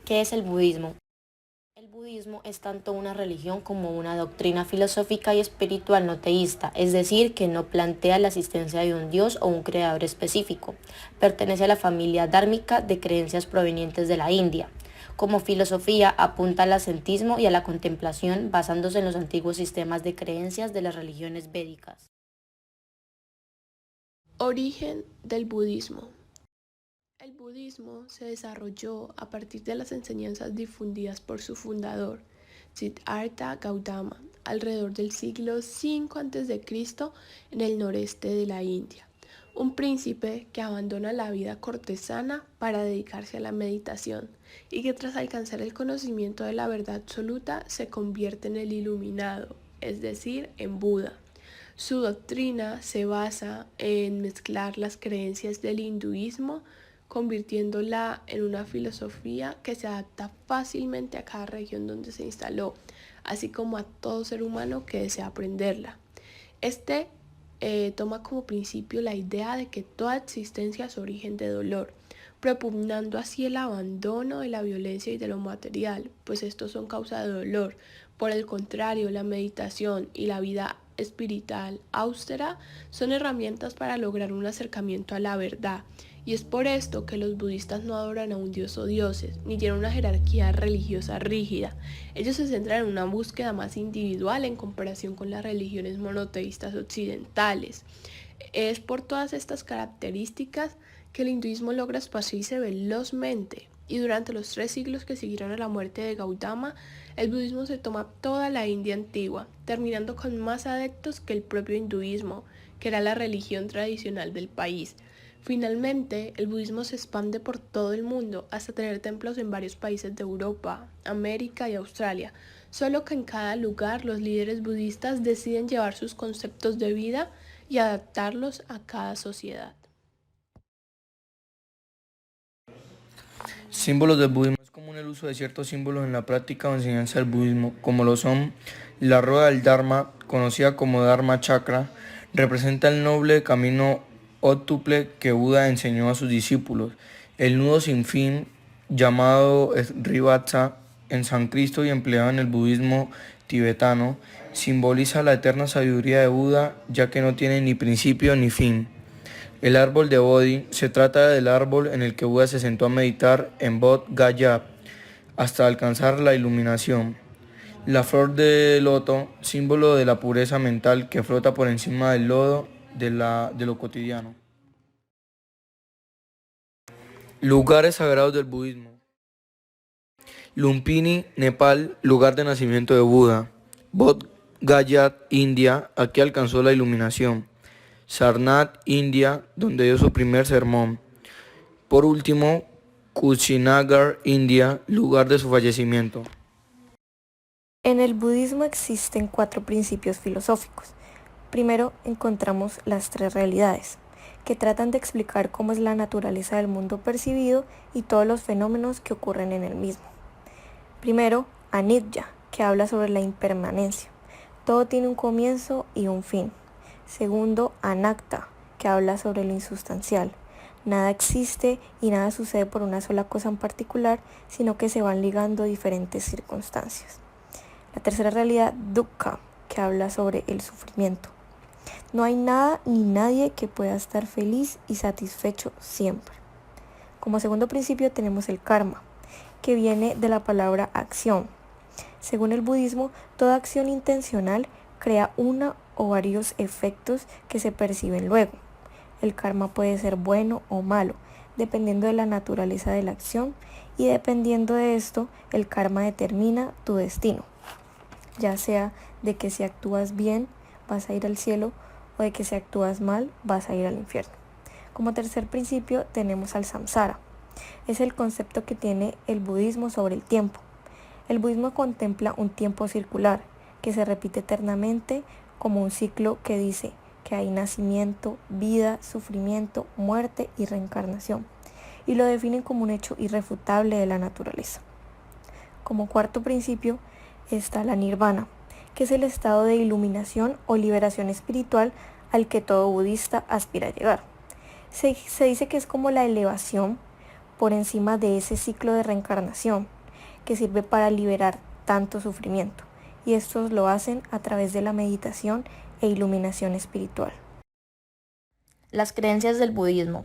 ¿Qué es el budismo? El budismo es tanto una religión como una doctrina filosófica y espiritual no teísta, es decir, que no plantea la existencia de un dios o un creador específico. Pertenece a la familia dármica de creencias provenientes de la India. Como filosofía apunta al ascetismo y a la contemplación basándose en los antiguos sistemas de creencias de las religiones védicas. Origen del budismo. El budismo se desarrolló a partir de las enseñanzas difundidas por su fundador, Siddhartha Gautama, alrededor del siglo V a.C. en el noreste de la India. Un príncipe que abandona la vida cortesana para dedicarse a la meditación y que tras alcanzar el conocimiento de la verdad absoluta se convierte en el iluminado, es decir, en Buda. Su doctrina se basa en mezclar las creencias del hinduismo, convirtiéndola en una filosofía que se adapta fácilmente a cada región donde se instaló, así como a todo ser humano que desea aprenderla. Este toma como principio la idea de que toda existencia es origen de dolor, propugnando así el abandono de la violencia y de lo material, pues estos son causa de dolor. Por el contrario, la meditación y la vida espiritual austera son herramientas para lograr un acercamiento a la verdad. Y es por esto que los budistas no adoran a un dios o dioses, ni tienen una jerarquía religiosa rígida. Ellos se centran en una búsqueda más individual en comparación con las religiones monoteístas occidentales. Es por todas estas características que el hinduismo logra expandirse velozmente, y durante los 3 siglos que siguieron a la muerte de Gautama, el budismo se toma toda la India antigua, terminando con más adeptos que el propio hinduismo, que era la religión tradicional del país. Finalmente, el budismo se expande por todo el mundo hasta tener templos en varios países de Europa, América y Australia, solo que en cada lugar los líderes budistas deciden llevar sus conceptos de vida y adaptarlos a cada sociedad. Símbolos del budismo. Es común el uso de ciertos símbolos en la práctica o enseñanza del budismo, como lo son la rueda del Dharma, conocida como Dharma Chakra, representa el noble camino ótuple que Buda enseñó a sus discípulos. El nudo sin fin, llamado Srivatsa en sánscrito y empleado en el budismo tibetano, simboliza la eterna sabiduría de Buda, ya que no tiene ni principio ni fin. El árbol de Bodhi se trata del árbol en el que Buda se sentó a meditar en Bodh Gaya hasta alcanzar la iluminación. La flor de loto, símbolo de la pureza mental que flota por encima del lodo de lo cotidiano. Lugares sagrados del budismo. Lumpini, Nepal, lugar de nacimiento de Buda. Bodh Gaya, India, aquí alcanzó la iluminación. Sarnath, India, donde dio su primer sermón. Por último, Kushinagar, India, lugar de su fallecimiento. En el budismo existen 4 principios filosóficos. Primero encontramos las 3 realidades, que tratan de explicar cómo es la naturaleza del mundo percibido y todos los fenómenos que ocurren en el mismo. Primero, Anicca, que habla sobre la impermanencia. Todo tiene un comienzo y un fin. Segundo, Anatta, que habla sobre lo insustancial. Nada existe y nada sucede por una sola cosa en particular, sino que se van ligando diferentes circunstancias. La tercera realidad, Dukkha, que habla sobre el sufrimiento. No hay nada ni nadie que pueda estar feliz y satisfecho siempre. Como segundo principio tenemos el karma, que viene de la palabra acción. Según el budismo, toda acción intencional crea una o varios efectos que se perciben luego. El karma puede ser bueno o malo, dependiendo de la naturaleza de la acción, y dependiendo de esto, el karma determina tu destino, ya sea de que si actúas bien vas a ir al cielo o de que si actúas mal vas a ir al infierno. Como tercer principio tenemos al samsara. Es el concepto que tiene el budismo sobre el tiempo. El budismo contempla un tiempo circular que se repite eternamente como un ciclo que dice que hay nacimiento, vida, sufrimiento, muerte y reencarnación, y lo definen como un hecho irrefutable de la naturaleza. Como cuarto principio está la nirvana, que es el estado de iluminación o liberación espiritual al que todo budista aspira a llegar. Se dice que es como la elevación por encima de ese ciclo de reencarnación, que sirve para liberar tanto sufrimiento, y estos lo hacen a través de la meditación e iluminación espiritual. Las creencias del budismo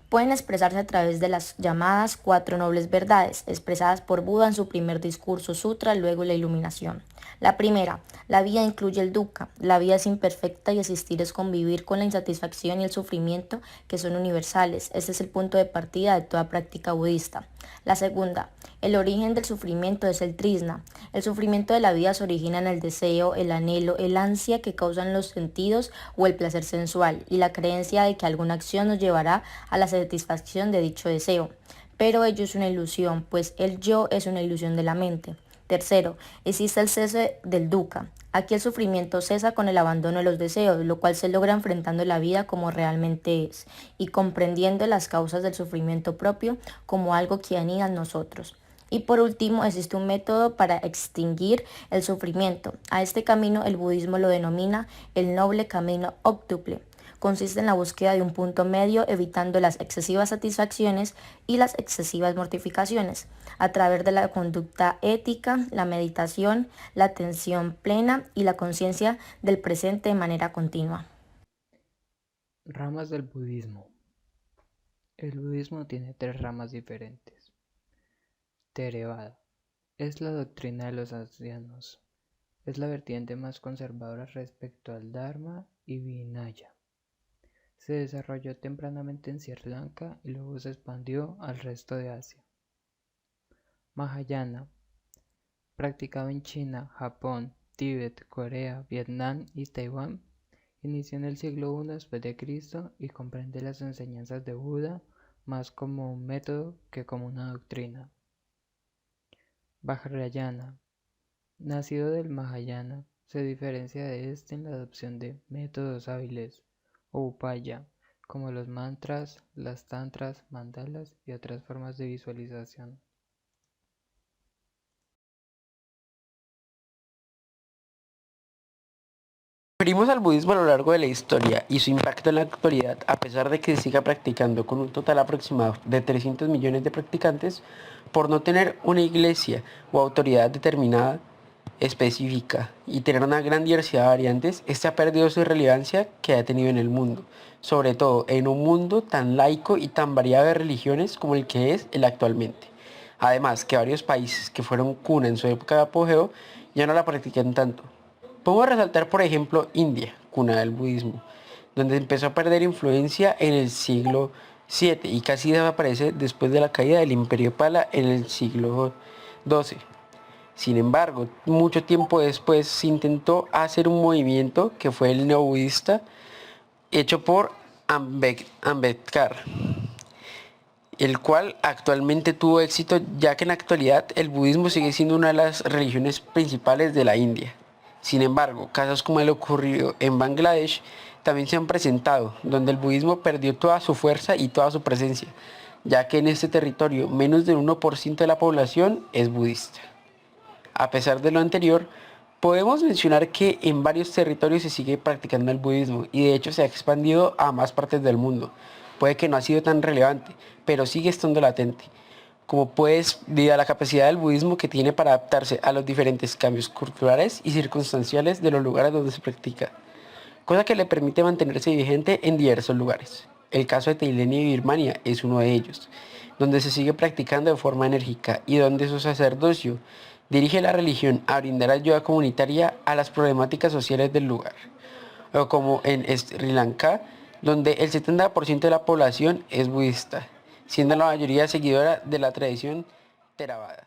pueden expresarse a través de las llamadas 4 nobles verdades, expresadas por Buda en su primer discurso sutra, luego la iluminación. La primera, la vida incluye el dukkha, la vida es imperfecta y existir es convivir con la insatisfacción y el sufrimiento que son universales. Este es el punto de partida de toda práctica budista. La segunda, el origen del sufrimiento es el trisna. El sufrimiento de la vida se origina en el deseo, el anhelo, el ansia que causan los sentidos o el placer sensual y la creencia de que alguna acción nos llevará a la satisfacción de dicho deseo. Pero ello es una ilusión, pues el yo es una ilusión de la mente. Tercero, existe el cese del dukkha. Aquí el sufrimiento cesa con el abandono de los deseos, lo cual se logra enfrentando la vida como realmente es y comprendiendo las causas del sufrimiento propio como algo que anida en nosotros. Y por último, existe un método para extinguir el sufrimiento. A este camino el budismo lo denomina el noble camino óctuple. Consiste en la búsqueda de un punto medio, evitando las excesivas satisfacciones y las excesivas mortificaciones, a través de la conducta ética, la meditación, la atención plena y la conciencia del presente de manera continua. Ramas del budismo. El budismo tiene 3 ramas diferentes. Theravada es la doctrina de los ancianos. Es la vertiente más conservadora respecto al Dharma y Vinaya. Se desarrolló tempranamente en Sri Lanka y luego se expandió al resto de Asia. Mahayana, practicado en China, Japón, Tíbet, Corea, Vietnam y Taiwán, inició en el siglo I después de Cristo y comprende las enseñanzas de Buda más como un método que como una doctrina. Vajrayana, nacido del Mahayana, se diferencia de este en la adopción de métodos hábiles o upaya, como los mantras, las tantras, mandalas y otras formas de visualización. Referimos al budismo a lo largo de la historia y su impacto en la actualidad, a pesar de que se siga practicando con un total aproximado de 300 millones de practicantes, por no tener una iglesia o autoridad determinada, específica y tener una gran diversidad de variantes, este ha perdido su relevancia que ha tenido en el mundo, sobre todo en un mundo tan laico y tan variado de religiones como el que es el actualmente. Además, que varios países que fueron cuna en su época de apogeo ya no la practican tanto. Podemos resaltar, por ejemplo, India, cuna del budismo, donde empezó a perder influencia en el siglo VII y casi desaparece después de la caída del Imperio Pala en el siglo XII. Sin embargo, mucho tiempo después se intentó hacer un movimiento que fue el neobudista, hecho por Ambedkar, el cual actualmente tuvo éxito, ya que en la actualidad el budismo sigue siendo una de las religiones principales de la India. Sin embargo, casos como el ocurrido en Bangladesh también se han presentado, donde el budismo perdió toda su fuerza y toda su presencia, ya que en este territorio menos del 1% de la población es budista. A pesar de lo anterior, podemos mencionar que en varios territorios se sigue practicando el budismo y de hecho se ha expandido a más partes del mundo. Puede que no ha sido tan relevante, pero sigue estando latente, como pues debido a la capacidad del budismo que tiene para adaptarse a los diferentes cambios culturales y circunstanciales de los lugares donde se practica, cosa que le permite mantenerse vigente en diversos lugares. El caso de Tailandia y Birmania es uno de ellos, donde se sigue practicando de forma enérgica y donde su sacerdocio dirige la religión a brindar ayuda comunitaria a las problemáticas sociales del lugar, o como en Sri Lanka, donde el 70% de la población es budista, siendo la mayoría seguidora de la tradición Theravada.